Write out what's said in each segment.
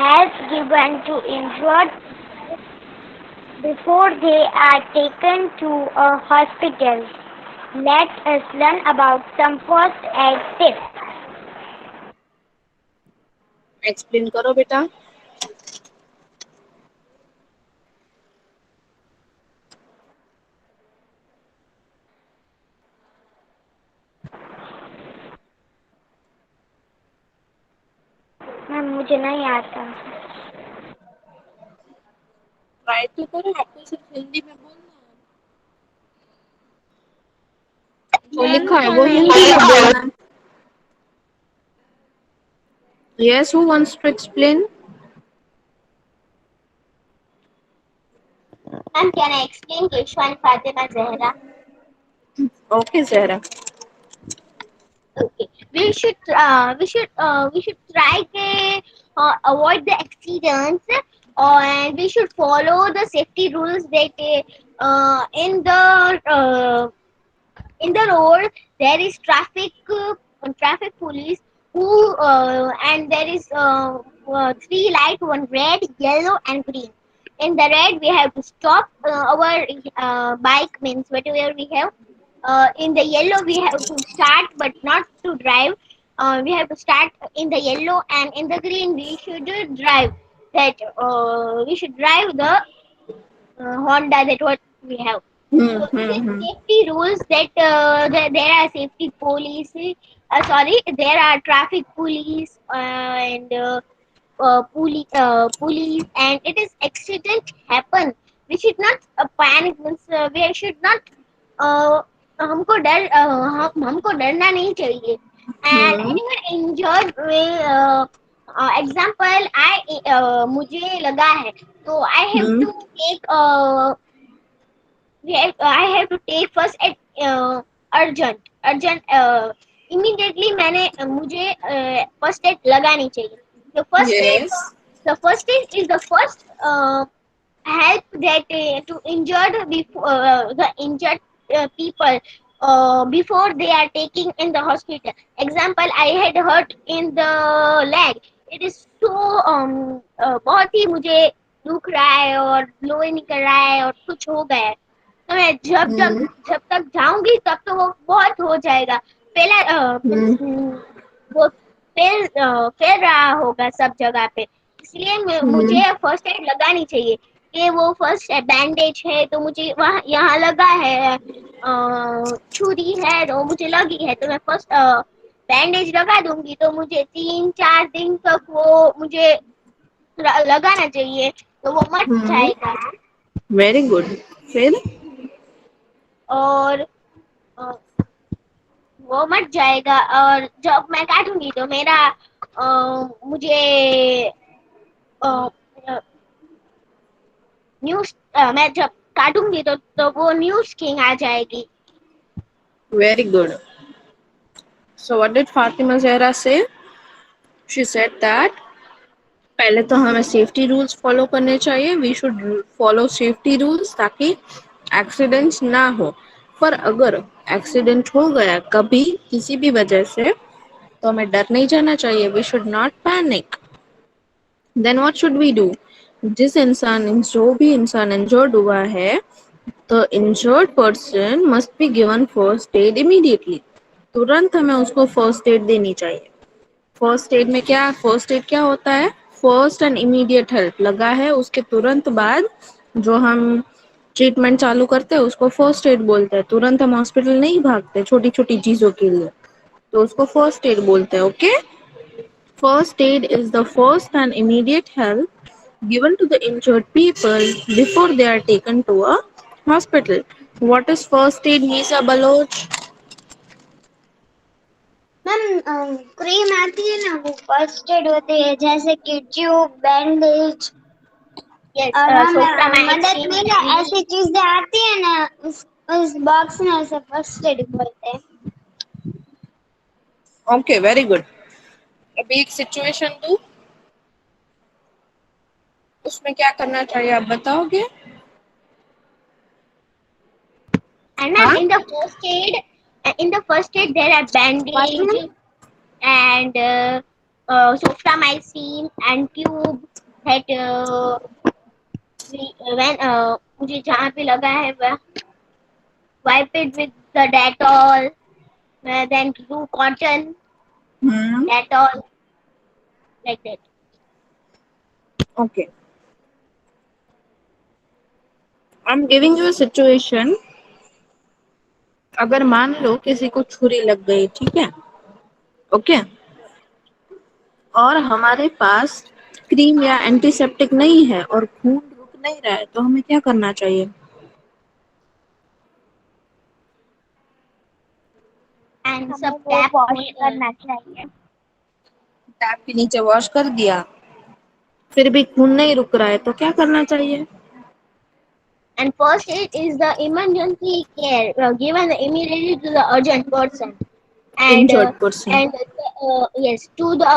help given to injured before they are taken to a hospital. Let us learn about some first aid tips. Explain करो बेटा. Ma'am मुझे नहीं आता. Try तो करो, आपको सिर्फ हिंदी में बोलना है. जो मैम लिखा है वो हमें हिंदी में बोलना है. Yes, who wants to explain? Ma'am, can I explain Keshwan Fatima Zehra? Okay, Zahra. Okay. We should try to avoid the accidents, and we should follow the safety rules that in the road there is traffic police who and there is three light, one red, yellow and green. In the red we have to stop our bike, means whatever we have. In the yellow we have to start but not to drive. We have to start in the yellow, and in the green we should drive that we should drive the Honda, that what we have. So it is Hmm. safety rules that there are safety police. Sorry, there are traffic police and police, and it is accident happen. We should not panic. Means we should not. Uh, हमको डरना नहीं चाहिए. And Hmm. anyone injured will example I मुझे लगा है तो I have Hmm. to take I have to take first at urgent immediately मैंने मुझे first aid लगानी चाहिए. The first aid Yes. the first aid is the first help that to injured before the injured people before they are taking in the hospital. Example, I had hurt in the leg. It is so बहुत ही मुझे दुख रहा है और लोहे निकल रहा है और कुछ हो गया है. तो मैं Hmm. जब तक जाऊंगी तब तो वो बहुत हो जाएगा. पहला Hmm. वो फैल रहा होगा सब जगह पे. इसलिए Hmm. मुझे फर्स्ट एड लगानी चाहिए. कि वो फर्स्ट बैंडेज है तो मुझे वहाँ यहाँ लगा है, छुरी है तो मुझे लगी है तो मैं फर्स्ट बैंडेज लगा दूंगी तो मुझे 3-4 दिन तक वो मुझे लगाना चाहिए तो वो मट Hmm. जाएगा. Very good. फिर. और अ, वो मट जाएगा और जब मैं काटूंगी तो मेरा मुझे न्यूज मैं जब काटूंगी तो वो न्यूज किंग आ जाएगी. Very good. So what did Fatima Zahra say? She said that पहले तो हमें सेफ्टी रूल्स फॉलो करने चाहिए. We should follow safety rules ताकि एक्सीडेंट्स ना हो. पर अगर एक्सीडेंट हो गया कभी किसी भी वजह से तो हमें डर नहीं जाना चाहिए. We should not panic. Then what should we do? जो भी इंसान इंजर्ड हुआ है तो injured person must be given first aid immediately. तुरंत हमें उसको फर्स्ट एड देनी चाहिए. फर्स्ट एड क्या होता है? First and immediate help. लगा है उसके तुरंत बाद जो हम ट्रीटमेंट चालू करते हैं उसको फर्स्ट एड बोलते हैं. तुरंत हम हॉस्पिटल नहीं भागते छोटी छोटी चीजों के लिए, तो उसको फर्स्ट एड बोलते हैं. Okay. First aid is the first and immediate help given to the injured people before they are taken to a hospital. What is first aid, Nisa Baloch? Ma'am cream आती है ना वो first aid होती है जैसे कि tube, bandage. Yes, Yes, और हमें मदद सोफ्रामाइसिन, मिले बैंडेज. ऐसी चीजें आती है ना उस बॉक्स में उसे फर्स्ट एड बोलते हैं. Okay, very good. अभी एक सिचुएशन दो, उसमें क्या करना चाहिए आप बताओगे? And ma'am, हाँ. in the first aid there are What, ma'am? bandage and softamycin and tube that when मुझे जहाँ पे लगा है wipe it with the Dettol, then do cotton, Hmm. Dettol, like that. Okay. I'm giving you a situation. अगर मान लो किसी को छुरी लग गई, ठीक है, ओके, और हमारे पास क्रीम या एंटीसेप्टिक नहीं है और खून रुक नहीं रहा है, तो हमें क्या करना चाहिए? And सब टैप वॉश करना चाहिए. टैप के नीचे वॉश कर दिया, फिर भी खून नहीं रुक रहा है, तो क्या करना चाहिए? And first aid is the emergency care given immediately to the urgent person. And injured person. yes, to the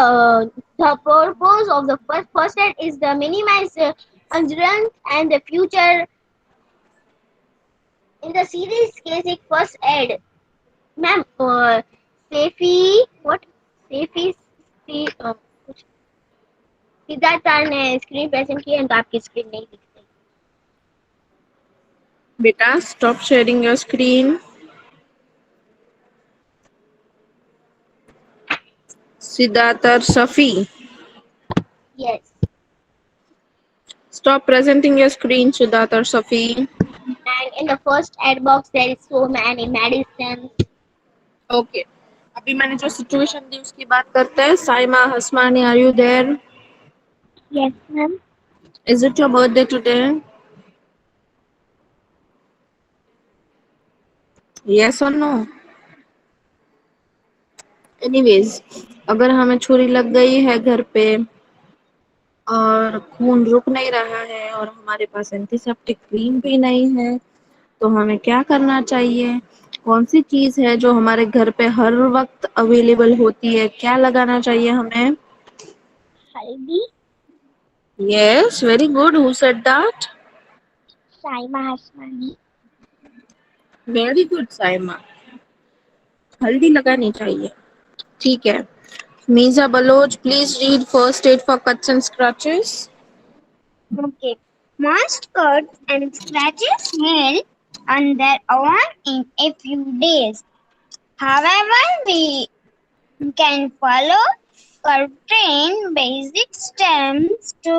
purpose of the first aid is the minimize incident and the future. In the serious case, एक first aid, ma'am Saifee what Saifee कुछ Siddharth sir ने screen present किया है तो आपकी screen नहीं दिख रही. बेटा stop sharing your screen. Siddharth और Safi, Yes. stop presenting your screen, Siddharth or Safi. And in the first aid box there is so many medicines. Okay. अभी मैंने जो सिचुएशन दी उसकी बात करते हैं. Saima Hasmani, are you there? Yes, ma'am. Is it your birthday today? Yes और no? Anyways, अगर हमें छुरी लग गई है घर पे और खून रुक नहीं रहा है और हमारे पास एंटीसेप्टिक क्रीम भी नहीं है, तो हमें क्या करना चाहिए? कौन सी चीज है जो हमारे घर पे हर वक्त अवेलेबल होती है? क्या लगाना चाहिए हमें? हल्दी. Yes, very good. Who said that? Saima Hasmani. Very good Saima. हल्दी लगानी चाहिए. ठीक है. Meeza Baloch, please read first aid for cuts and scratches. Okay. Most cuts and scratches heal on their own in a few days. However, we can follow certain basic steps to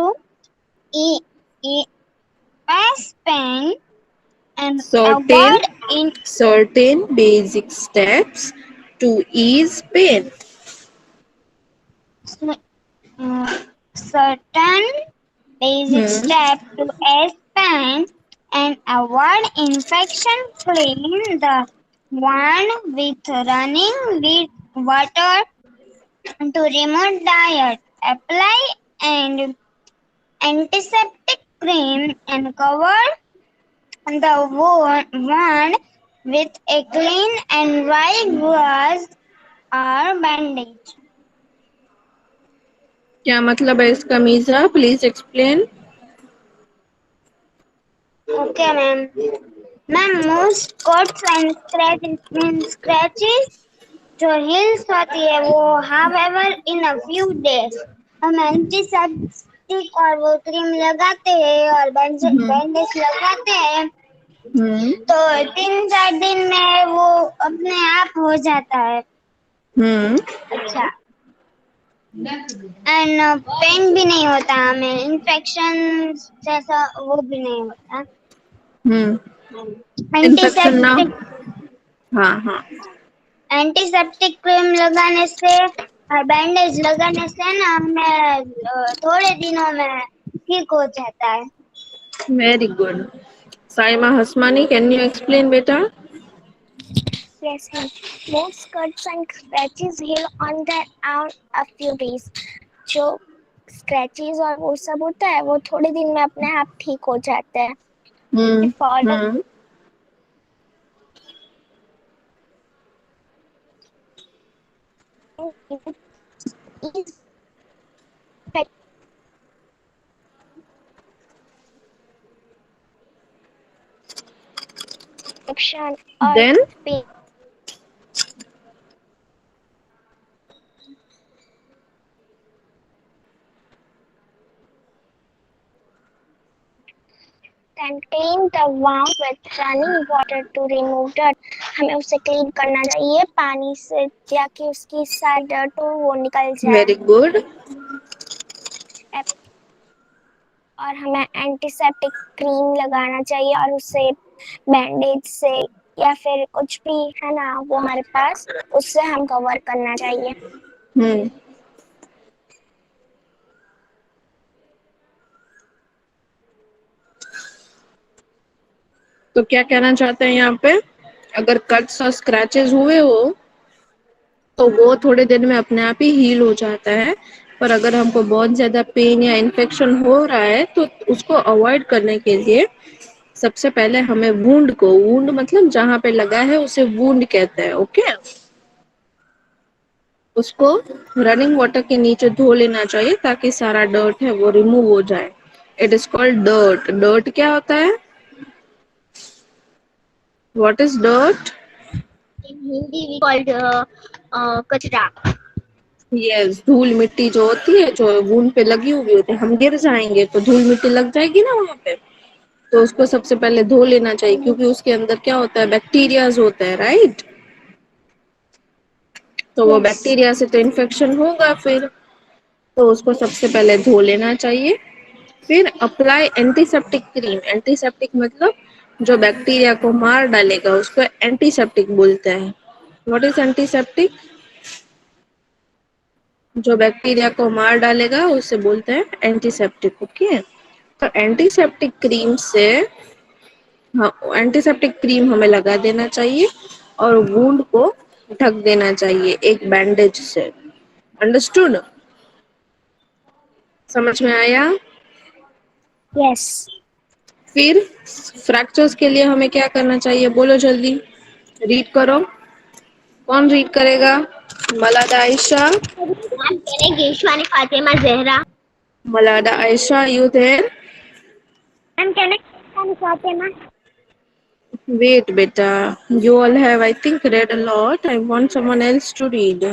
e- e- ease pain and certain avoid in certain basic steps to ease pain. certain basic Hmm. steps to ease pain and avoid infection. Clean the wound with running with water to remove dirt. Apply and antiseptic cream and cover the wound with a clean and dry gauze or bandage. क्या मतलब है इसका MISA? Please explain. Okay, ma'am. Ma'am, most cuts and scratches जो heals होती है वो however in a few days हम antiseptic और वो क्रीम लगाते हैं और बैंडेज लगाते हैं हम्म. तो 3-4 दिन में वो अपने आप हो जाता है. हम्म. अच्छा. एंड पेन भी नहीं होता हमें इन्फेक्शन जैसा वो भी नहीं होता. हम्म. इन्फेक्शन ना. एंटीसेप्टिक हाँ हाँ. एंटीसेप्टिक क्रीम लगाने से और बैंडेज लगाने से ना हमें थोड़े दिनों में ठीक हो जाता है. Very good. Saima Hasmani, can you explain बेटा? Yes, ma'am. Most cuts and scratches heal on their own a few days. जो स्क्रैचेस और वो सब होता है वो थोड़े दिन में अपने आप ठीक हो जाते हैं. Hmm. Follow hmm. infection or then pain. Then clean the wound with running water to remove dirt. हमें उसे क्लीन करना चाहिए पानी से ताकि उसकी सारी डर्ट हो वो निकल जाए। Very good. और हमें एंटीसेप्टिक क्रीम लगाना चाहिए और उसे बैंडेज से या फिर कुछ भी है ना वो हमारे पास उससे हम कवर करना चाहिए। हम्म। तो क्या कहना चाहते हैं यहाँ पे, अगर कट्स और स्क्रैचेस हुए हो तो वो थोड़े दिन में अपने आप ही हील हो जाता है। पर अगर हमको बहुत ज्यादा पेन या इन्फेक्शन हो रहा है तो उसको अवॉइड करने के लिए सबसे पहले हमें वुंड मतलब जहाँ पे लगा है उसे वुंड कहते हैं, ओके। उसको रनिंग वाटर के नीचे धो लेना चाहिए ताकि सारा डर्ट है वो रिमूव हो जाए। It is called dirt. Dirt क्या होता है? What is dirt? In Hindi we called kachra. Yes, धूल मिट्टी जो होती है जो वुंड पे लगी हुई होती है, हम गिर जाएंगे तो धूल मिट्टी लग जाएगी ना वहां पे। तो उसको सबसे पहले धो लेना चाहिए क्योंकि उसके अंदर क्या होता है, बैक्टीरियाज होता है, राइट। तो वो यस। बैक्टीरिया से तो इन्फेक्शन होगा फिर। तो उसको सबसे पहले धो लेना चाहिए। फिर अप्लाई एंटीसेप्टिक क्रीम। एंटीसेप्टिक मतलब जो बैक्टीरिया को मार डालेगा उसको एंटीसेप्टिक बोलते हैं। What is antiseptic? जो बैक्टीरिया को मार डालेगा उसे बोलते हैं एंटीसेप्टिक, ओके। तो एंटीसेप्टिक क्रीम से, हाँ, एंटीसेप्टिक क्रीम हमें लगा देना चाहिए और वुंड को ढक देना चाहिए एक बैंडेज से। अंडरस्टूड? समझ में आया? यस। फिर फ्रैक्चर्स के लिए हमें क्या करना चाहिए, बोलो जल्दी, रीड करो। कौन रीड करेगा? Malada Ayesha. Ma'am, can I Yeshwani Fatima Zehra? Malada Ayesha, you there? Ma'am can I Fatima. Wait, beta. You all have, I think, read a lot. I want someone else to read.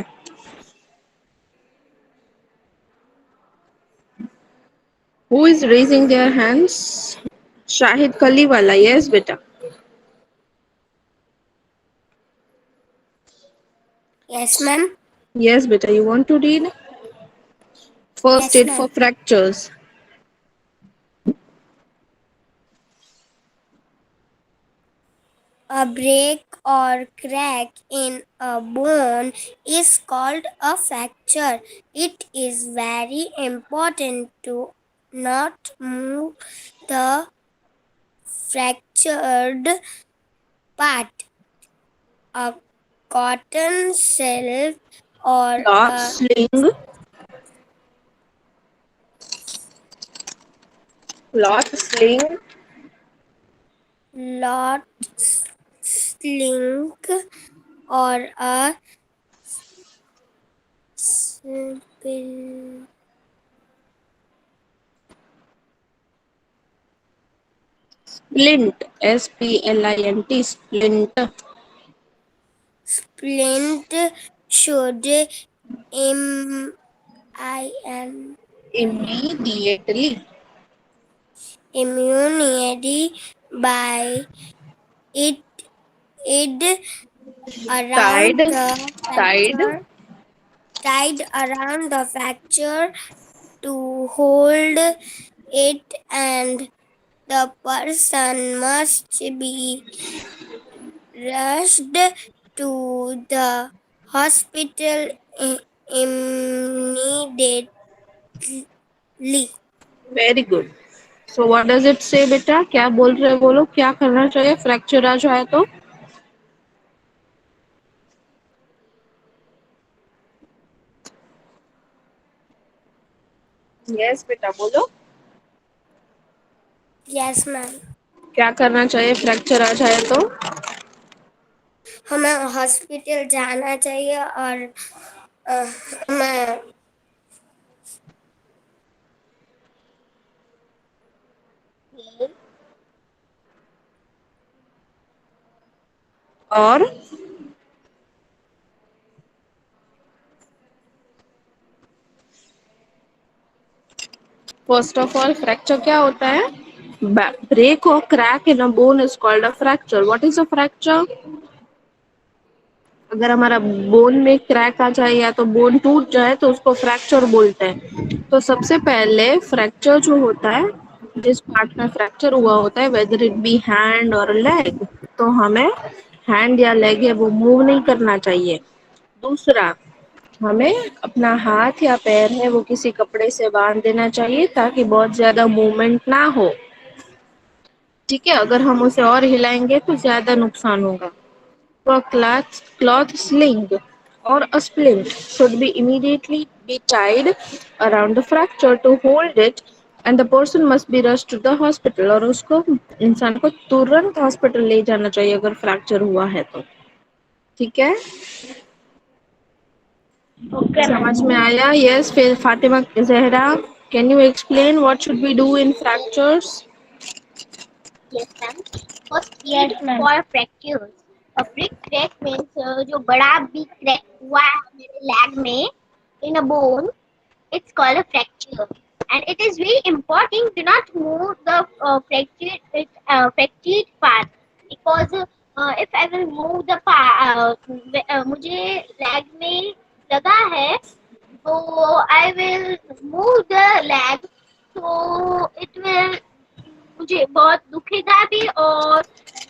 Who is raising their hands? Shahid Kaliwala. Yes, beta. Yes ma'am. Yes, beta. You want to read? First yes aid ma'am. for fractures. A break or crack in a bone is called a fracture. It is very important to not move the fractured part. A cotton shelf or Cloth a sling. Cloth sling. lot sling or a spil- Splint. SPLINT. Splint. splint should im in Immediately. immunity by it it Tied. around the Tied. fracture tied around the fracture to hold it, and the person must be rushed to the hospital immediately. Very good. So what does it say, बेटा? क्या बोल रहे हो, बोलो क्या करना चाहिए fracture आ जाए तो? यस बेटा, बोलो यस मैम। क्या करना चाहिए फ्रैक्चर आ जाए तो? हमें हॉस्पिटल जाना चाहिए और हमें और फर्स्ट ऑफ ऑल फ्रैक्चर क्या होता है? break or crack in a bone is called a fracture. What is a fracture? अगर हमारा बोन में क्रैक आ जाए या तो बोन टूट जाए तो उसको फ्रैक्चर बोलते हैं। तो सबसे पहले फ्रैक्चर जो होता है, जिस पार्ट में फ्रैक्चर हुआ होता है, वेदर इट बी हैंड और लेग, तो हमें हैंड या लेग है वो मूव नहीं करना चाहिए। दूसरा, हमें अपना हाथ या पैर है वो किसी कपड़े से बांध देना चाहिए ताकि बहुत ज्यादा मूवमेंट ना हो। ठीक है, अगर हम उसे और हिलाएंगे तो ज्यादा नुकसान होगा। तो cloth sling or a splint should be immediately be tied around the fracture to hold it, and the person must be rushed to the hospital। और उसको, इंसान को तुरंत हॉस्पिटल ले जाना चाहिए अगर फ्रैक्चर हुआ है तो। ठीक है, Okay, समझ ma'am. में आया? यस। फिर Fatima Zahra, can you explain what should we do in fractures? Yes, ma'am. First aid for fractures. A big crack means जो बड़ा big crack हुआ है मेरे leg में in a bone, it's called a fracture. And it is very important to not move the fractured part, because if I will move the part, मुझे leg में लगा है, so I will move the leg, so it will मुझे बहुत दुखेगा भी, और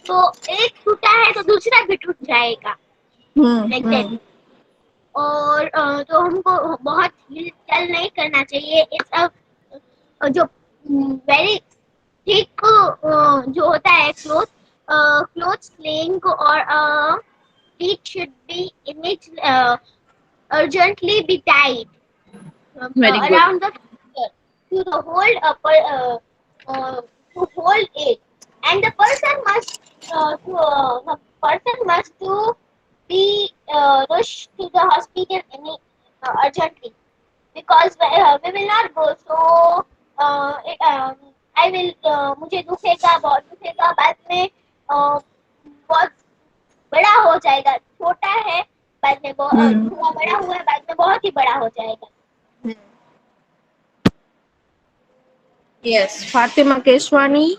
तो एक टूटा है तो दूसरा भी टूट जाएगा, लाइक दैट। हम्म। और तो हमको बहुत हिल चल नहीं करना चाहिए। इट्स अ जो वेरी थिक जो होता है क्लोथ, क्लोथ स्लिंग और it should be urgently be tied very good. around the finger to the hold to hold it, and the person must to be rushed to the hospital urgently, because we will not go, so I will मुझे दुखेगा, बहुत दुखेगा, बाद में बहुत बड़ा हो जाएगा, छोटा है बाद में थोड़ा बड़ा हुआ है, बाद में बहुत ही बड़ा हो जाएगा। Yes, Fatima Keshwani,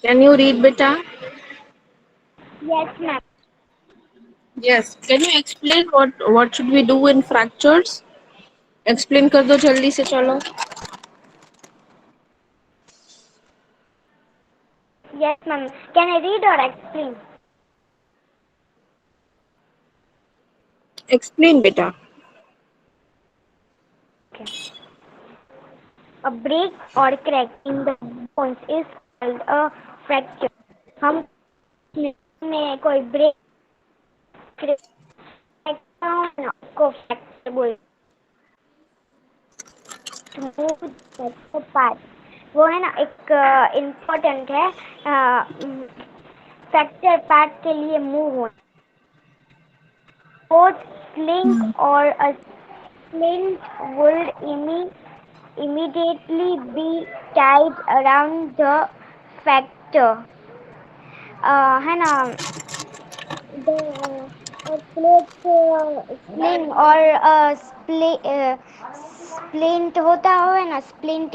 can you read बेटा? Yes, ma'am. Yes. Can you explain what should we do in fractures? Explain कर दो जल्दी से, चलो। Yes, ma'am. Can I read or explain? Explain बेटा। Okay. A break or crack in the bones is called a fracture. हम में कोई break को फ्रैक्चर बोलते हैं। पार्ट वो है ना, एक इम्पोर्टेंट है फ्रैक्चर पार्ट के लिए मूव होना। Both sling or a splint would immediately be tied around the fracture, है ना। The sling और splint होता है ना, splint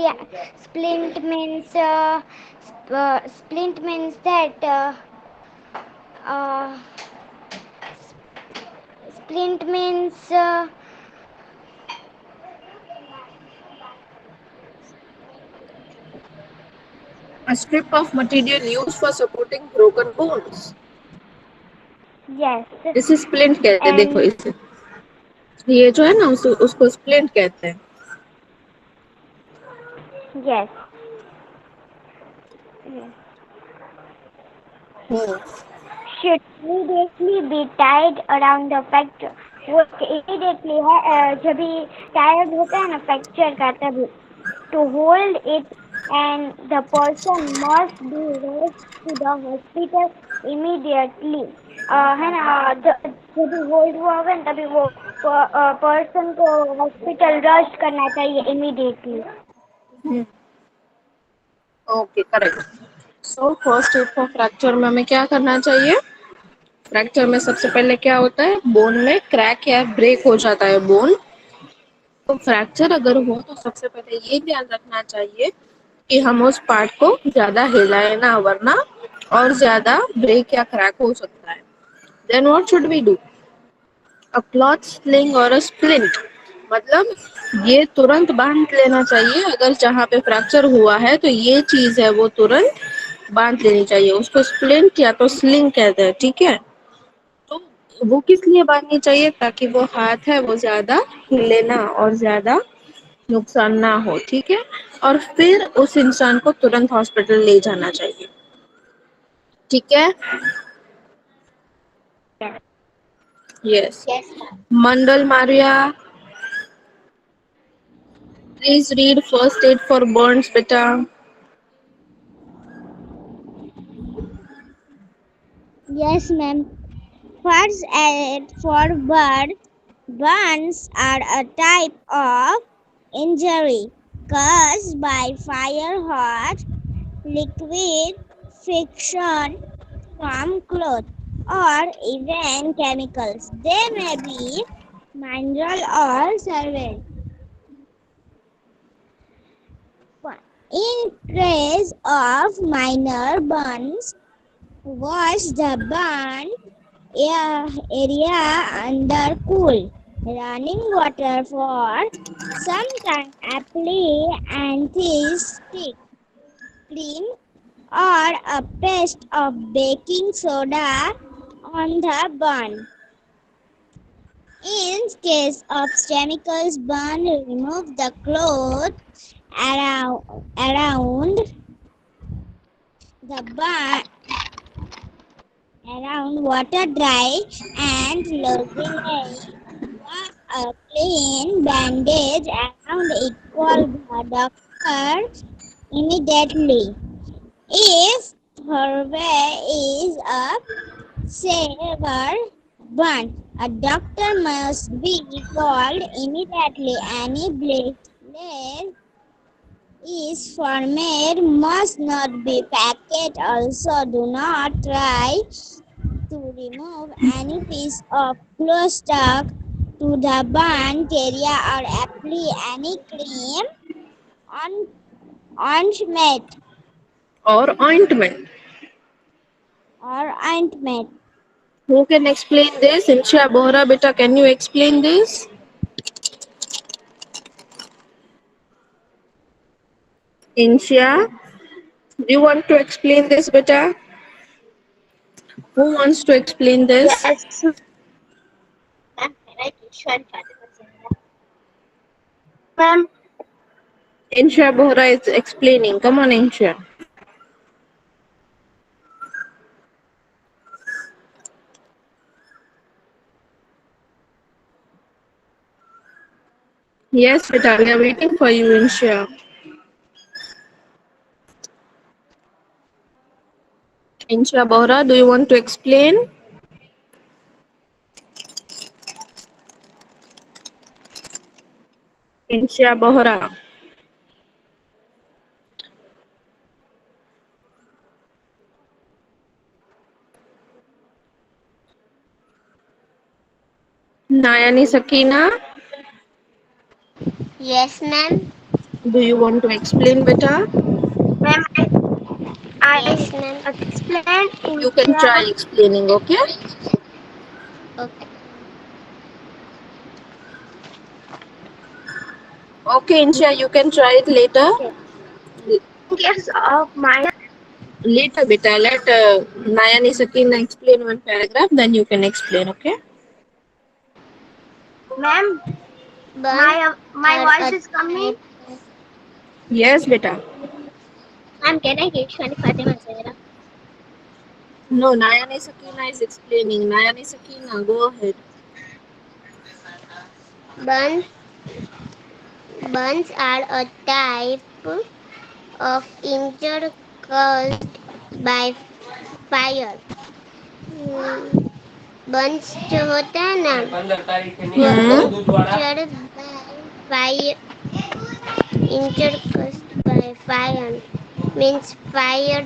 means that uh, splint means A strip of material used for supporting broken bones। yes, इसे splint कहते हैं, देखो and इसे, ये जो है ना उसको स्प्लिंट कहते हैं। yes, hmm. should immediately be tied around the fracture। वो immediately है जब भी टायर्ड होता है ना फ्रैक्चर का, तभी to hold it, and the person must be rushed to the hospital immediately। है ना, जब भी होल्ड हुआ होगा ना तभी वो पर्सन को हॉस्पिटल रश करना चाहिए immediately. Okay, correct. So first aid for fracture में हमें क्या करना चाहिए? फ्रैक्चर में सबसे पहले क्या होता है, बोन में क्रैक या ब्रेक हो जाता है बोन। तो फ्रैक्चर अगर हो तो सबसे पहले ये ध्यान रखना चाहिए कि हम उस पार्ट को ज्यादा हिलाए ना, वरना और ज्यादा ब्रेक या क्रैक हो सकता है. Then what should we do? A cloth sling और अ स्प्लिंट, मतलब ये तुरंत बांध लेना चाहिए. अगर जहाँ पे फ्रैक्चर हुआ है तो ये चीज है वो तुरंत बांध लेनी चाहिए. उसको स्प्लिंट या तो स्लिंग कहते हैं, ठीक है. तो वो किस लिए बांधनी चाहिए? ताकि वो हाथ है वो ज्यादा हिले ना और ज्यादा नुकसान ना हो, ठीक है. और फिर उस इंसान को तुरंत हॉस्पिटल ले जाना चाहिए, ठीक है. Yes. Yes. Yes, ma'am. Mandal Maria, please read first aid for Burns बेटा. Yes, ma'am. First aid for burns. Burns are a type of injury caused by fire, hot liquid, friction from clothes, or even chemicals. They may be mineral or solvent. In case of minor burns, wash the burn area under cool running water for some time. Apply anti-stick cream or a paste of baking soda on the burn. In case of chemicals burn, remove the cloth around the burn around water dry and loosen it. Wrap a clean bandage around it. Call the doctor immediately. If survey is a severe burn, a doctor must be called immediately. Any blade is formed must not be packed. Also, do not try to remove any piece of cloth stuck to the burnt area or apply any cream on ointment और ointment. or ointment. Who can explain this? Insha Bohra beta, can you explain this? Insha, do you want to explain this beta? Who wants to explain this? Yes, ma'am. Can I teach you and Fatima Zahra? Ma'am. Insha Bohra is explaining. Come on, Insha. Yes, beta, we are waiting for you, Insha. Insha Bohra, do you want to explain? Insha Bohra. Nayani Sakina, Yes, ma'am. do you want to explain beta? Ma'am, I yes, ma'am. Explain You can try India. explaining, okay? Okay. Okay, Insha, you can try it later. In case of minor, Later, beta, let Nayani Sakina explain one paragraph, then you can explain, okay? ma'am, my voice is coming. Yes, beta. Ma'am, can I teach you and Fatima Zahra? No, Nayani Sakina is explaining. Nayani Sakina, go ahead. Burns, burns are a type of injury caused by fire. Burns जो होता है ना वो injured by injured by means fire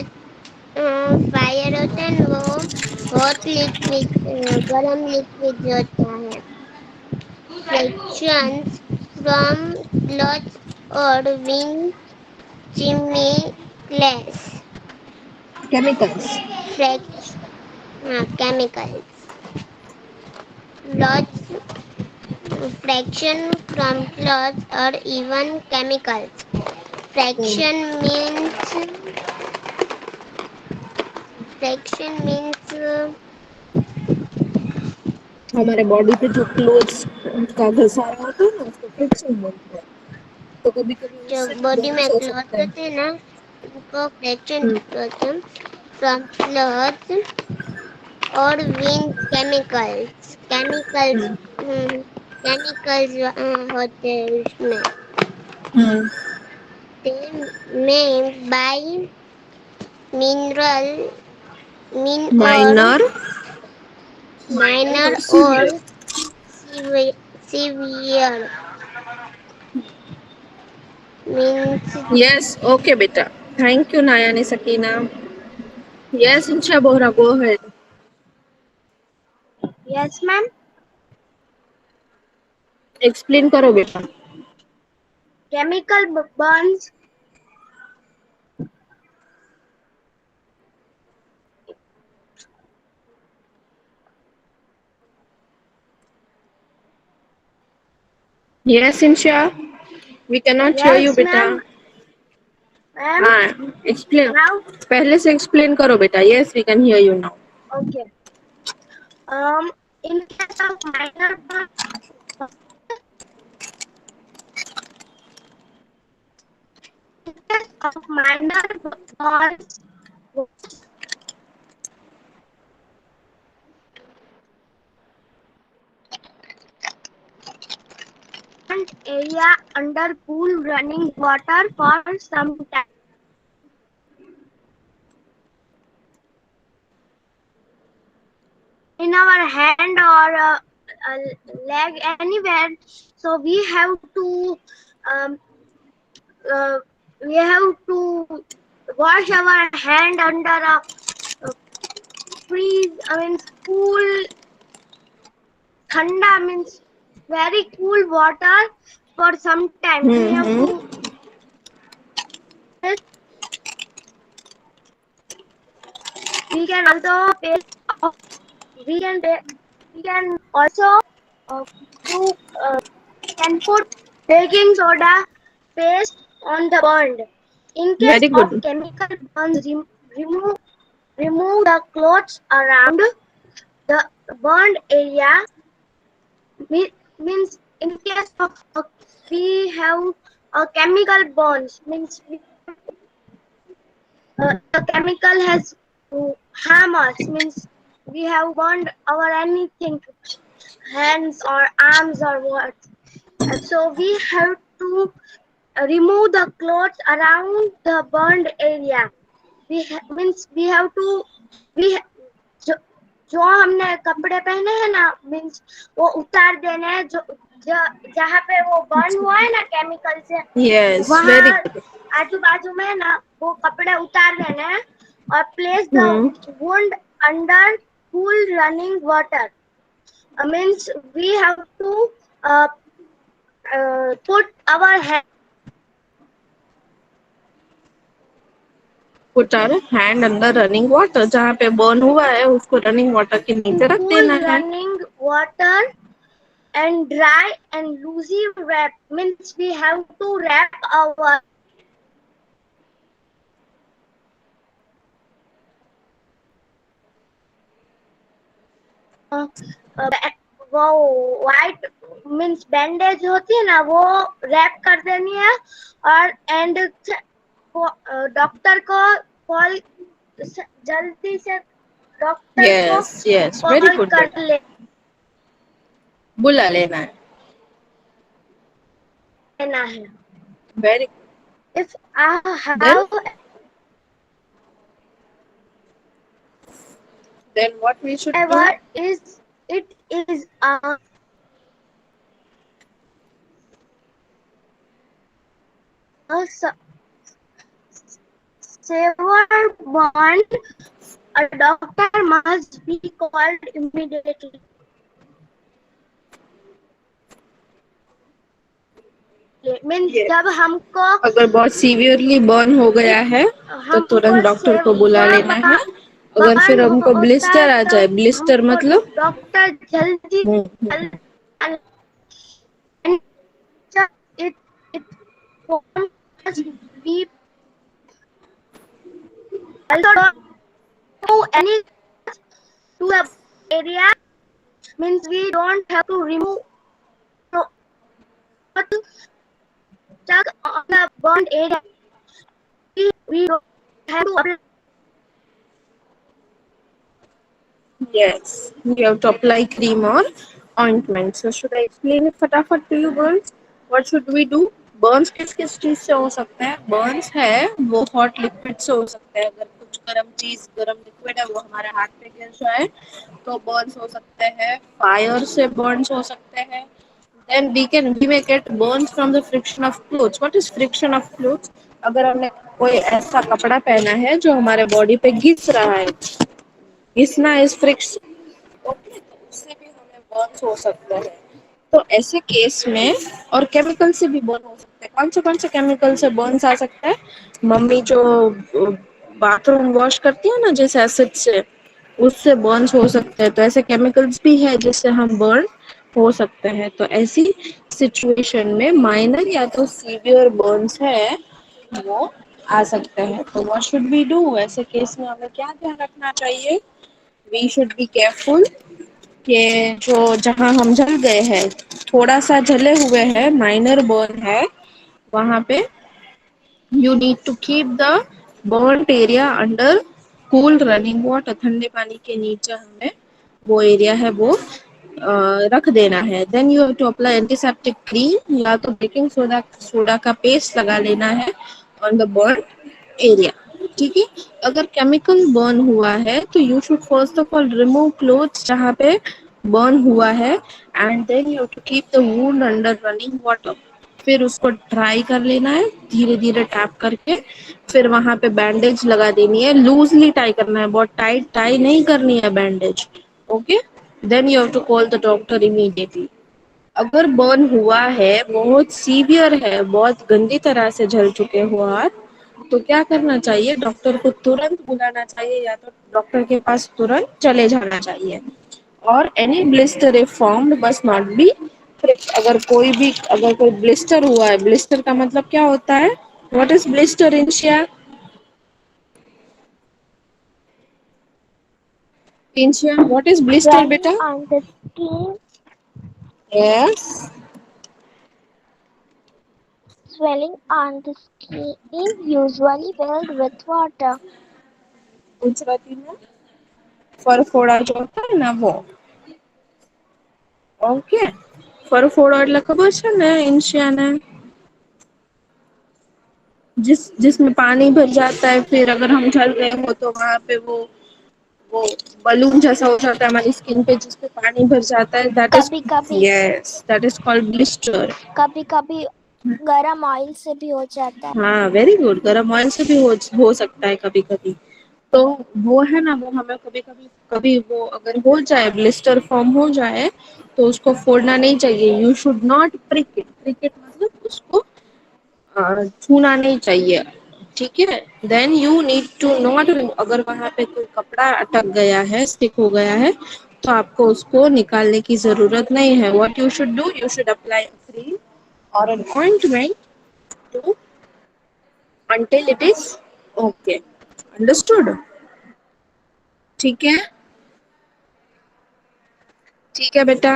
होता है ना वो hot liquid गरम लिक्विड होता है फ्रिक्शंस फ्रॉम क्लॉथ और wind chemicals, Chemicals. fresh, chemicals, lots fraction from clothes or even chemicals. Hmm. Fraction means fraction means हमारे बॉडी पे जो क्लोथ्स का घसारा होता है ना उसको फ्रिक्शन बोलते हैं। तो कभी कभी जो उससे भी बॉडी में बर्न्स हो क्लॉथ सकते हैं। होते हैं ना उनको फ्रैक्शन हम्म, बोलते हैं फ्रॉम क्लॉथ और विंड केमिकल्स हम्म, केमिकल्स होते हैं उसमें hmm. they made by mineral min or minor, minor minor और or severe. severe means yes, okay बेटा। Thank you Nayani Sakina. Yes Insha Bohra, go ahead. yes ma'am explain करो बेटा। chemical burns yes Insha, we can not hear you yes बेटा। ma'am हाँ, explain. now पहले से explain करो बेटा। Yes, we can hear you now. okay in case of minor burns in case of minor burns area under cool running water for some time in our hand or leg anywhere so um, uh, we have to wash our hand under a freeze means cool thanda means very cool water for some time we have hmm. to we can also paste we can we can also uh, do can put baking soda paste on the burned. In case very of good. chemical burns, remove remove the clothes around the burned area. Means in case of we have a chemical burns means the chemical has harm us means we have burned our anything hands or arms or what. So we have to remove the clothes around the burned area. Means we have to we जो, जो हमने कपड़े पहने हैं ना means वो उतार देने हैं जो जहाँ पे वो बर्न हुआ है ना केमिकल से यस, वेरी वहाँ गुड। आजू बाजू में ना वो कपड़े उतार देने हैं और place the hmm. wound under cool running water. Means we have to uh, put our hand put our hand under running water, जहाँ पे बर्न हुआ है उसको रनिंग वाटर के in नीचे रख cool देना है। running water and dry and loosely wrap means we have to wrap our वो व्हाइट मीन्स बैंडेज होती है ना वो रैप कर देनी है और एंड डॉक्टर को कॉल जल्दी से डॉक्टर को yes yes, very call good कर बेटा। बुला लेना है। लेना है very if I then, have what we should do? ever is it is a severe bond a doctor must be called immediately means ये जब हमको अगर बहुत सीवियरली बर्न हो गया है तो हमको तुरंत डॉक्टर को बुला लेना है। अगर फिर बर्न हमको होता ब्लिस्टर है आ तो जाए, ब्लिस्टर हमको मतलब डॉक्टर जल्दी हम्म। it it must be also don't do any to the area, means we don't have to remove what stuck on the burned area. We don't have to apply. Yes, you have to apply cream or ointment. So should I explain it फटाफट to you girls? What should we do? Burns किस किस चीज से हो सकता है? Burns है वो hot liquid से हो सकता है। अगर कुछ गर्म लिक्विड है वो हमारे हाथ पे गिर जाए तो burns हो सकते हैं। Fire से burns हो सकते हैं। Then we may get burns from the friction of clothes. What is friction of clothes? अगर हमने कोई ऐसा कपड़ा पहना है जो हमारे बॉडी पे घिस रहा है, घिसना इज फ्रिक्शन, ओके, तो उससे भी हमें बर्न्स हो सकता है। तो ऐसे केस में और केमिकल से भी बर्न हो सकता है। कौन से केमिकल से बर्न्स आ सकता है? मम्मी जो बाथरूम वॉश करती है ना जिस एसिड से, उससे बर्न्स हो सकते हैं। तो ऐसे केमिकल्स भी है जिससे हम बर्न हो सकते हैं। तो ऐसी सिचुएशन में माइनर या तो सीवियर बर्न्स है वो आ सकते हैं। तो व्हाट शुड वी डू? ऐसे केस में हमें क्या ध्यान रखना चाहिए? वी शुड बी केयरफुल कि जो जहाँ हम जल गए हैं, थोड़ा सा जले हुए हैं, माइनर बर्न है, वहां पे you need to keep the burn area under cool running water. ठंडे पानी के नीचे हमें वो एरिया है वो रख देना है। Then you have to apply antiseptic cream या तो बेकिंग सोडा का पेस्ट लगा लेना है ऑन द बर्न एरिया। ठीक है। अगर केमिकल बर्न हुआ है तो you should first of all remove clothes जहाँ पे बर्न हुआ है, and then you have to keep the wound under running water. फिर उसको ड्राई कर लेना है धीरे धीरे टैप करके। फिर वहां पे बैंडेज लगा देनी है, लूजली टाई करना है, बहुत टाइट टाई नहीं करनी है bandage. Okay, then you have to call the doctor immediately. अगर बर्न हुआ है, बहुत सीवियर है, बहुत गंदी तरह से जल चुके हो हाथ, तो क्या करना चाहिए? डॉक्टर को तुरंत बुलाना चाहिए या तो डॉक्टर के पास तुरंत चले जाना चाहिए। और any blister if formed must not be pricked। अगर कोई ब्लिस्टर हुआ है, ब्लिस्टर का मतलब क्या होता है? What is blister Inshia? Inshia, what is blister Swelling बेटा? on the skin, yes, swelling on the skin, usually filled with water. Gujarati में फर फोड़ा जो होता है ना वो। ओके, फर फोड़ा એટલે ખબર છે ને इंशिया ने, जिसमें पानी भर जाता है, फिर अगर हम जल गए हो तो वहां पे वो बलून जैसा हो जाता है हमारी स्किन पे जिसपे पानी भर जाता है, दैट इज, कभी कभी yes, that is called blister. कभी कभी गरम ऑयल से भी हो जाता है। हाँ, वेरी गुड, गरम ऑयल से भी हो सकता है कभी कभी। तो वो है ना, वो हमें कभी वो अगर हो जाए, ब्लिस्टर फॉर्म हो जाए, तो उसको फोड़ना नहीं चाहिए। You should not prick it. Prick it मतलब उसको छूना नहीं चाहिए। ठीक है। Then you need to not, अगर वहां पे कोई कपड़ा अटक गया है, स्टिक हो गया है, तो आपको उसको निकालने की जरूरत नहीं है। What you should do? You should apply cream और an ointment to until it is okay। understood? ठीक है, ठीक है बेटा।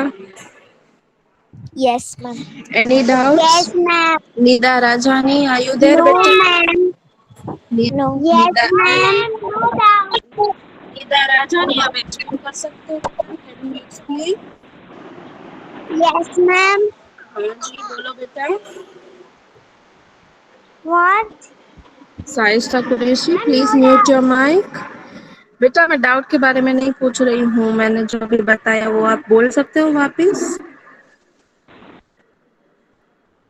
Yes, ma'am. any doubts? Yes, ma'am. Nida Rajani, are you there No, beta? ma'am. Ni- No. Yes, Nida, ma'am. No doubt. Nida Rajani, आप explain कर सकते हो बेटा? Can you explain? Yes, ma'am. हाँ जी, बोलो बेटा। What? Shaista Qureshi, please mute your mic. बेटा मैं डाउट के बारे में नहीं पूछ रही हूँ, मैंने जो भी बताया वो आप बोल सकते हो वापिस।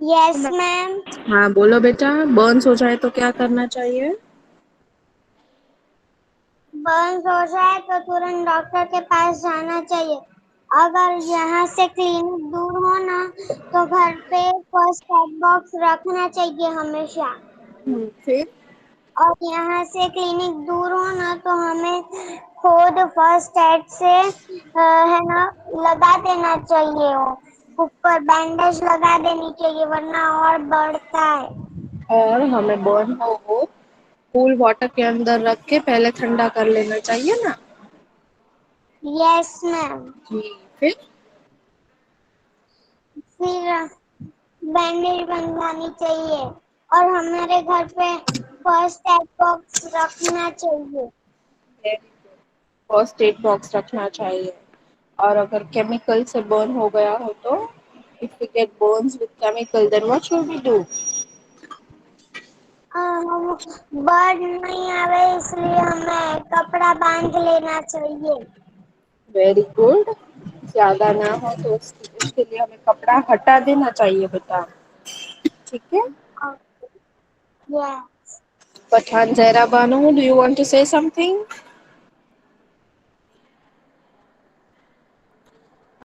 Yes, ma'am. हाँ बोलो बेटा, बर्न्स हो जाए तो क्या करना चाहिए? बर्न्स हो जाए तो तुरंत डॉक्टर के पास जाना चाहिए। अगर यहाँ से क्लिनिक दूर हो ना तो घर पे फर्स्ट एड बॉक्स रखना चाहिए हमेशा। फिर और यहाँ से क्लिनिक दूर हो ना तो हमें खुद फर्स्ट एड से है ना लगा देना चाहिए, वो ऊपर बैंडेज लगा देनी चाहिए वरना और बढ़ता है। और हमें बर्न हो वो कूल वाटर के अंदर रख के पहले ठंडा कर लेना चाहिए ना। Yes ma'am. जी। फिर फिर बैंडेज बंधवानी चाहिए और हमारे घर पे फर्स्ट एड बॉक्स रखना चाहिए। फर्स्ट एड बॉक्स रखना चाहिए। और अगर केमिकल से बर्न हो गया हो तो if we get burns with chemical then what should we do? हम बर्ड नहीं आवे इसलिए हमें कपड़ा बांध लेना चाहिए। Very good. ज्यादा ना हो तो उसके लिए हमें कपड़ा हटा देना चाहिए बेटा। ठीक है। Yes. Pathan Zahra Bano, do you want to say something?